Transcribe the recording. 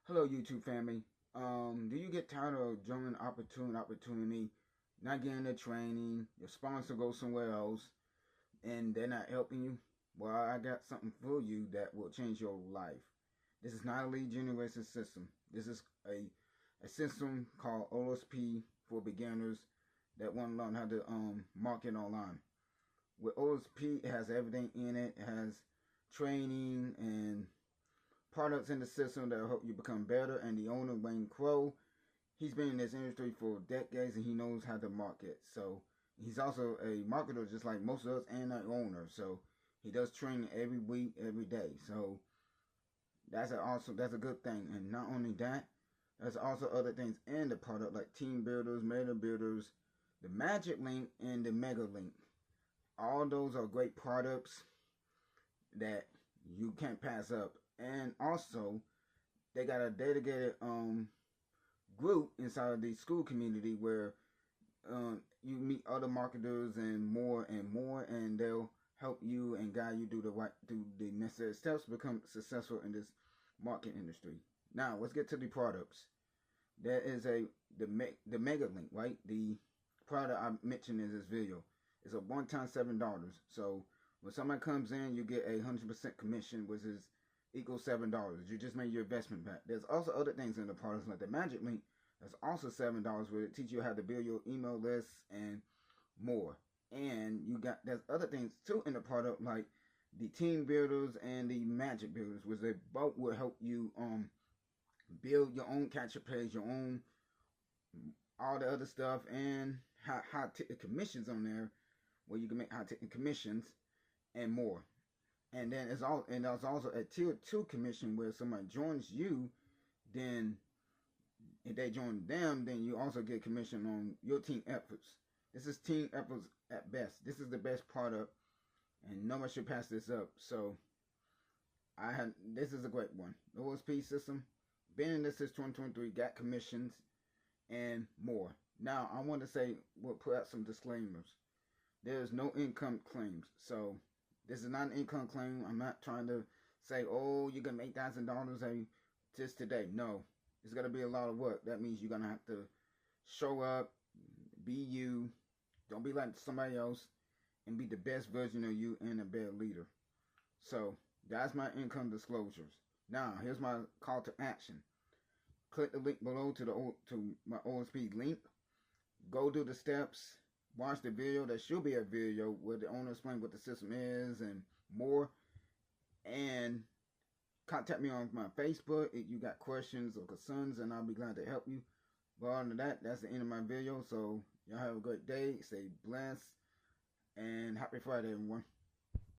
Hello, YouTube family. Do you get tired of joining opportunity, not getting the training, your sponsor goes somewhere else, and they're not helping you? Well, I got something for you that will change your life. This is not a lead generation system. This is a system called OLSP for beginners that want to learn how to market online. With OLSP, it has everything in it. It has training and products in the system that will help you become better. And the owner, Wayne Crow, he's been in this industry for decades and he knows how to market. So he's also a marketer just like most of us and an owner. So he does training every week, every day. So that's a good thing. And not only that, there's also other things in the product like team builders, meta builders, the magic link, and the mega link. All those are great products that you can't pass up. And also, they got a dedicated group inside of the school community where you meet other marketers and more, and they'll help you and guide you through the necessary steps to become successful in this market industry. Now, let's get to the products. There is the mega link, right? The product I mentioned in this video is a one-time $7. So when somebody comes in, you get 100% commission, which is equals $7. You just made your investment back. There's also other things in the products like the magic link. That's also $7 where it teaches you how to build your email lists and more. And there's other things too in the product like the team builders and the magic builders, which they both will help you build your own capture page, your own all the other stuff, and high ticket commissions on there where you can make high ticket commissions and more. And then there's also a tier 2 commission where somebody joins you, then if they join them, then you also get commission on your team efforts. This is team efforts at best. This is the best product, and no one should pass this up. So this is a great one. The OLSP system, been in this since 2023, got commissions and more. Now I want to say we'll put out some disclaimers. There's no income claims. So this is not an income claim. I'm not trying to say, oh, you're going to make $1,000 just today. No, it's going to be a lot of work. That means you're going to have to show up, be you, don't be like somebody else, and be the best version of you and a better leader. So that's my income disclosures. Now, here's my call to action. Click the link below to my OLSP link. Go do the steps. Watch the video. There should be a video where the owner explains what the system is and more. And contact me on my Facebook if you got questions or concerns, and I'll be glad to help you. But other than that, that's the end of my video. So y'all have a great day. Stay blessed. And happy Friday, everyone.